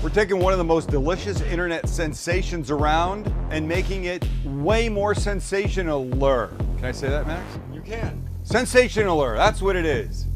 We're taking one of the most delicious internet sensations around and making it way more sensational-er. Can I say that, Max? You can. Sensational-er, that's what it is.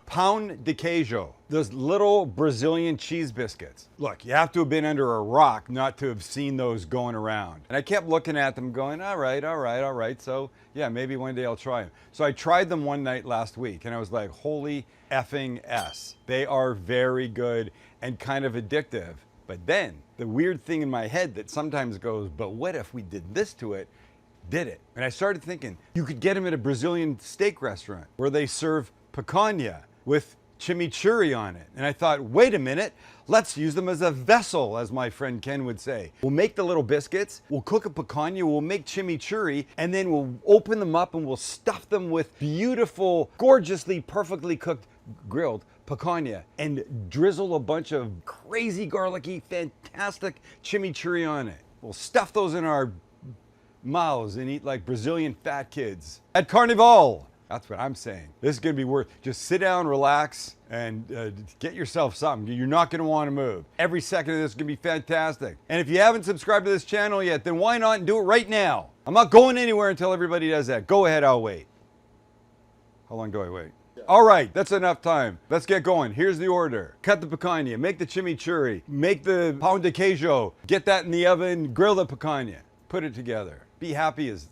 Pão de queijo, those little Brazilian cheese biscuits. Look, you have to have been under a rock not to have seen those going around. And I kept looking at them going, all right. So yeah, maybe one day I'll try them. So I tried them one night last week and I was like, holy effing S. They are very good and kind of addictive. But then the weird thing in my head that sometimes goes, but what if we did this to it? Did it? And I started thinking, you could get them at a Brazilian steak restaurant where they serve picanha with chimichurri on it. And I thought, wait a minute, let's use them as a vessel, as my friend Ken would say. We'll make the little biscuits, we'll cook a picanha, we'll make chimichurri, and then we'll open them up and we'll stuff them with beautiful, gorgeously, perfectly cooked, grilled picanha and drizzle a bunch of crazy garlicky, fantastic chimichurri on it. We'll stuff those in our mouths and eat like Brazilian fat kids at Carnival. That's what I'm saying. This is gonna be worth, just sit down, relax, and get yourself something. You're not gonna wanna move. Every second of this is gonna be fantastic. And if you haven't subscribed to this channel yet, then why not do it right now? I'm not going anywhere until everybody does that. Go ahead, I'll wait. How long do I wait? Yeah. All right, that's enough time. Let's get going. Here's the order. Cut the picanha, make the chimichurri, make the pão de queijo, get that in the oven, grill the picanha, put it together. Be happy as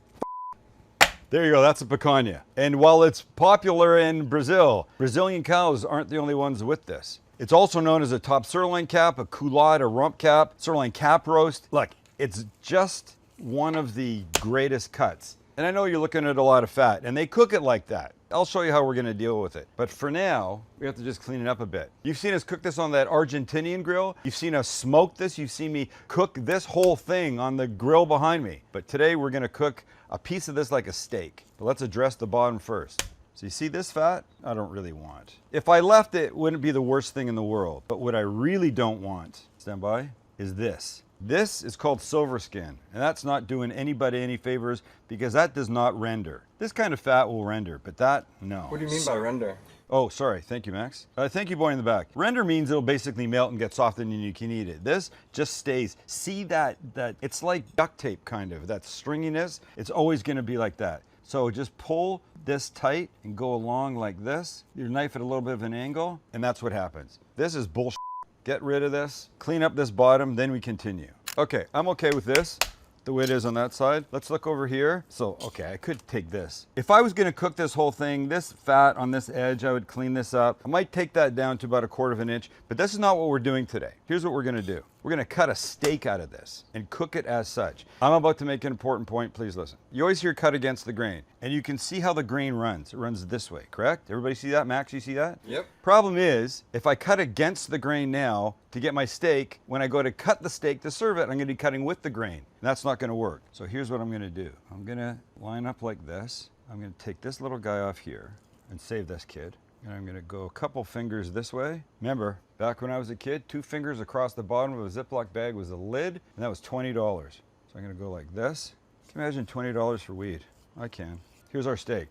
there you go, that's a picanha. And while it's popular in Brazil, Brazilian cows aren't the only ones with this. It's also known as a top sirloin cap, a culotte, a rump cap, sirloin cap roast. Look, it's just one of the greatest cuts. And I know you're looking at a lot of fat, and they cook it like that. I'll show you how we're gonna deal with it. But for now, we have to just clean it up a bit. You've seen us cook this on that Argentinian grill. You've seen us smoke this. You've seen me cook this whole thing on the grill behind me. But today we're gonna cook a piece of this like a steak. But let's address the bottom first. So you see this fat? I don't really want. If I left it, it wouldn't be the worst thing in the world. But what I really don't want, stand by, is this. This is called silver skin, and that's not doing anybody any favors because that does not render. This kind of fat will render, but that, no. What do you mean by render? Oh, sorry. Thank you, Max. Thank you, boy in the back. Render means it'll basically melt and get softer and you can eat it. This just stays. See that it's like duct tape kind of, that stringiness. It's always gonna be like that. So just pull this tight and go along like this. Your knife at a little bit of an angle, and that's what happens. This is bullshit. Get rid of this, clean up this bottom, then we continue. Okay, I'm okay with this, the way it is on that side. Let's look over here. So, okay, I could take this. If I was gonna cook this whole thing, this fat on this edge, I would clean this up. I might take that down to about 1/4 of an inch, but this is not what we're doing today. Here's what we're gonna do. We're gonna cut a steak out of this and cook it as such. I'm about to make an important point, please listen. You always hear cut against the grain, and you can see how the grain runs. It runs this way, correct? Everybody see that? Max, you see that? Yep. Problem is, if I cut against the grain now to get my steak, when I go to cut the steak to serve it, I'm gonna be cutting with the grain. And that's not gonna work. So here's what I'm gonna do. I'm gonna line up like this. I'm gonna take this little guy off here and save this kid. And I'm gonna go a couple fingers this way. Remember, back when I was a kid, 2 fingers across the bottom of a Ziploc bag was a lid, and that was $20. So I'm gonna go like this. Can you imagine $20 for weed? I can. Here's our steak.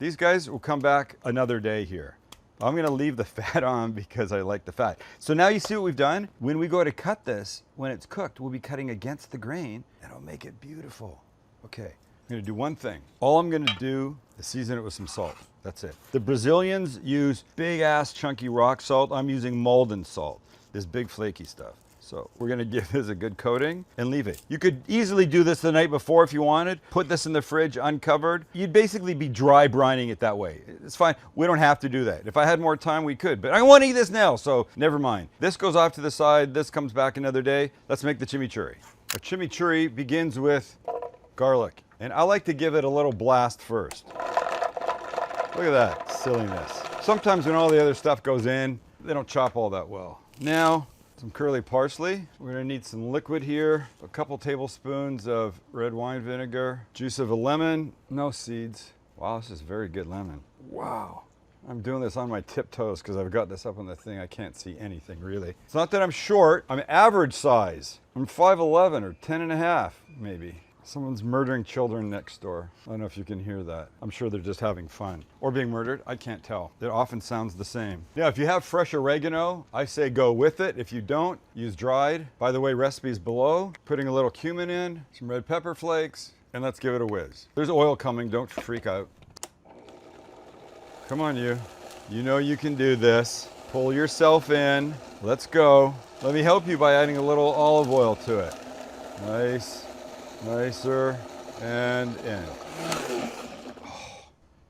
These guys will come back another day here. I'm gonna leave the fat on because I like the fat. So now you see what we've done? When we go to cut this, when it's cooked, we'll be cutting against the grain, and it'll make it beautiful. Okay, I'm gonna do one thing. All I'm gonna do is season it with some salt. That's it. The Brazilians use big ass chunky rock salt. I'm using Malden salt, this big flaky stuff. So we're gonna give this a good coating and leave it. You could easily do this the night before if you wanted. Put this in the fridge uncovered. You'd basically be dry brining it that way. It's fine, we don't have to do that. If I had more time, we could, but I wanna eat this now, so never mind. This goes off to the side, this comes back another day. Let's make the chimichurri. A chimichurri begins with garlic, and I like to give it a little blast first. Look at that silliness. Sometimes when all the other stuff goes in, they don't chop all that well. Now, some curly parsley. We're gonna need some liquid here. A couple tablespoons of red wine vinegar. Juice of a lemon, no seeds. Wow, this is very good lemon. Wow. I'm doing this on my tiptoes because I've got this up on the thing. I can't see anything really. It's not that I'm short, I'm average size. I'm 5'11" or 10 and a half, maybe. Someone's murdering children next door. I don't know if you can hear that. I'm sure they're just having fun. Or being murdered. I can't tell. It often sounds the same. Yeah, if you have fresh oregano, I say go with it. If you don't, use dried. By the way, recipes below. Putting a little cumin in, some red pepper flakes, and let's give it a whiz. There's oil coming. Don't freak out. Come on, you. You know you can do this. Pull yourself in. Let's go. Let me help you by adding a little olive oil to it. Nice. Nicer, and in. Oh,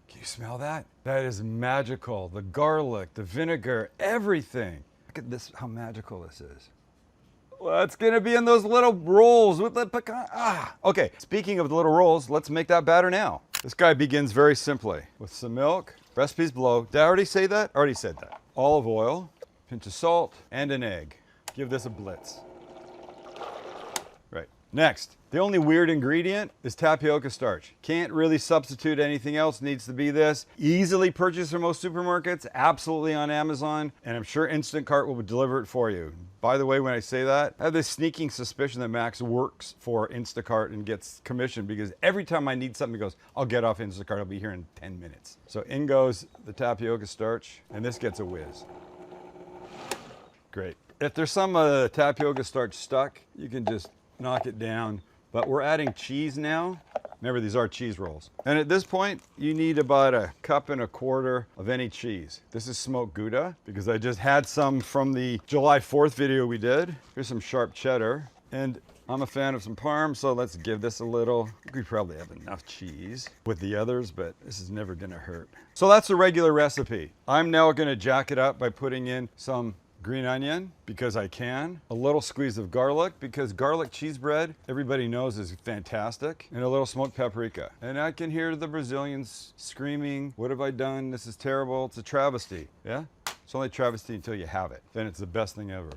can you smell that? That is magical. The garlic, the vinegar, everything. Look at this, how magical this is. Well, it's gonna be in those little rolls with the picanha. Okay, speaking of the little rolls, let's make that batter now. This guy begins very simply with some milk. Recipes below. Did I already say that? Already said that. Olive oil, pinch of salt, and an egg. Give this a blitz. Right. Next, the only weird ingredient is tapioca starch. Can't really substitute anything else, needs to be this. Easily purchased from most supermarkets, absolutely on Amazon, and I'm sure Instacart will deliver it for you. By the way, when I say that, I have this sneaking suspicion that Max works for Instacart and gets commission because every time I need something, he goes, I'll get off Instacart, I'll be here in 10 minutes. So in goes the tapioca starch, and this gets a whiz. Great. If there's some tapioca starch stuck, you can just knock it down. But we're adding cheese now. Remember, these are cheese rolls. And at this point, you need about 1.25 cups of any cheese. This is smoked Gouda because I just had some from the July 4th video we did. Here's some sharp cheddar. And I'm a fan of some Parm, so let's give this a little. We probably have enough cheese with the others, but this is never gonna hurt. So that's the regular recipe. I'm now gonna jack it up by putting in some green onion because I can, a little squeeze of garlic because garlic cheese bread, everybody knows, is fantastic, and a little smoked paprika. And I can hear the Brazilians screaming, what have I done? This is terrible. It's a travesty. Yeah? It's only a travesty until you have it. Then it's the best thing ever.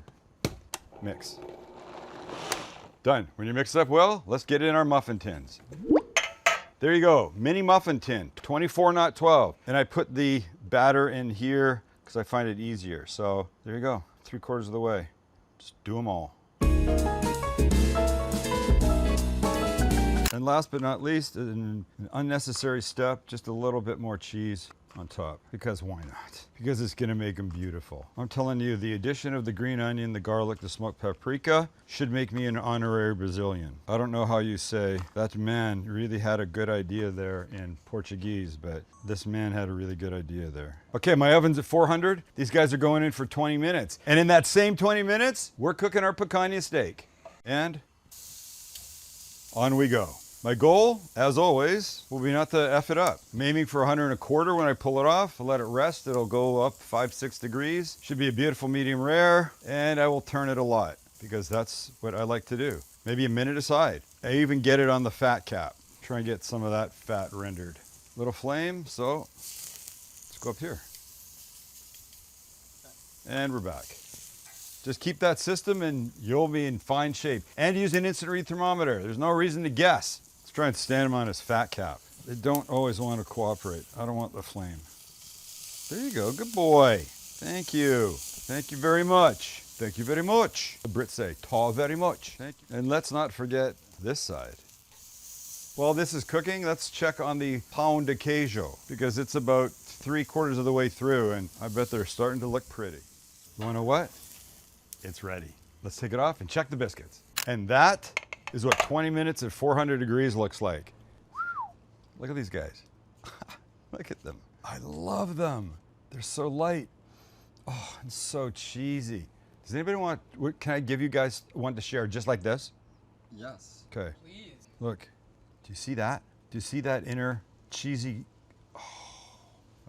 Mix. Done. When you mix it up well, let's get it in our muffin tins. There you go. Mini muffin tin, 24, not 12. And I put the batter in here because I find it easier. So there you go, 3/4 of the way. Just do them all. And last but not least, an unnecessary step, just a little bit more cheese on top, because why not? Because it's gonna make them beautiful. I'm telling you, the addition of the green onion, the garlic, the smoked paprika should make me an honorary Brazilian. I don't know how you say, that man really had a good idea there in Portuguese, but this man had a really good idea there. Okay, my oven's at 400. These guys are going in for 20 minutes. And in that same 20 minutes, we're cooking our picanha steak. And on we go. My goal, as always, will be not to F it up. I'm aiming for 125 when I pull it off. I'll let it rest. It'll go up 5-6 degrees. Should be a beautiful medium rare. And I will turn it a lot because that's what I like to do. Maybe a minute aside. I even get it on the fat cap. Try and get some of that fat rendered. Little flame, so let's go up here. And we're back. Just keep that system and you'll be in fine shape. And use an instant read thermometer. There's no reason to guess. Let's try and stand him on his fat cap. They don't always want to cooperate. I don't want the flame. There you go, good boy. Thank you. Thank you very much. Thank you very much. The Brits say, "Ta very much." Thank you. And let's not forget this side. While this is cooking, let's check on the pound de queijo because it's about 3/4 of the way through and I bet they're starting to look pretty. You wanna know what? It's ready. Let's take it off and check the biscuits. And that is what 20 minutes at 400 degrees looks like. Look at these guys. Look at them. I love them. They're so light. Oh, and so cheesy. Does anybody want, can I give you guys one to share just like this? Yes. Okay. Please. Look, do you see that? Do you see that inner cheesy? Oh.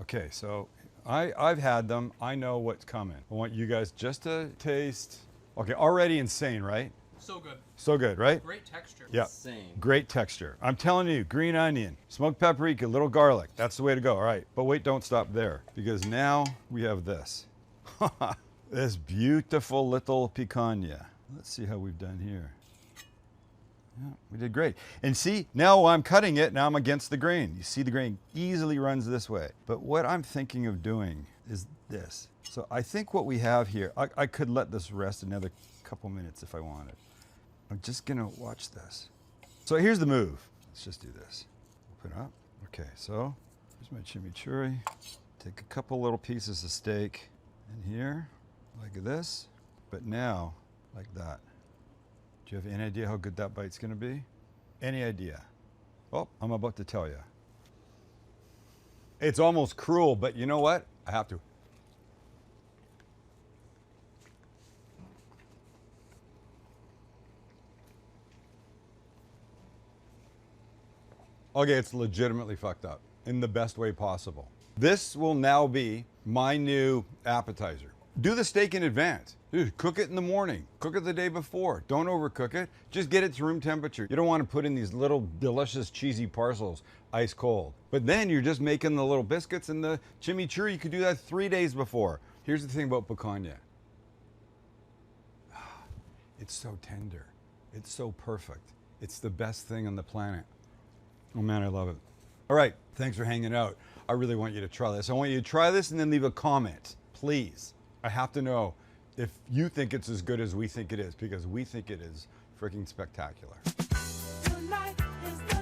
Okay, so I've had them. I know what's coming. I want you guys just to taste. Okay, already insane, right? So good. So good, right? Great texture. Yeah. Insane. Great texture. I'm telling you, green onion, smoked paprika, little garlic. That's the way to go. All right, but wait, don't stop there because now we have this. This beautiful little picanha. Let's see how we've done here. Yeah, we did great. And see, now while I'm cutting it, now I'm against the grain. You see the grain easily runs this way. But what I'm thinking of doing is this. So I think what we have here, I could let this rest another couple minutes if I wanted. I'm just gonna watch this. So here's the move. Let's just do this. Open up. Okay, so here's my chimichurri. Take a couple little pieces of steak in here, like this, but now like that. Do you have any idea how good that bite's gonna be? Any idea? Oh, I'm about to tell you. It's almost cruel, but you know what? I have to. Okay, it's legitimately fucked up in the best way possible. This will now be my new appetizer. Do the steak in advance. Dude, cook it in the morning. Cook it the day before. Don't overcook it. Just get it to room temperature. You don't want to put in these little delicious cheesy parcels ice cold. But then you're just making the little biscuits and the chimichurri. You could do that 3 days before. Here's the thing about picanha. It's so tender. It's so perfect. It's the best thing on the planet. Oh man, I love it. All right, thanks for hanging out. I really want you to try this. I want you to try this and then leave a comment, please. I have to know if you think it's as good as we think it is, because we think it is freaking spectacular. Tonight is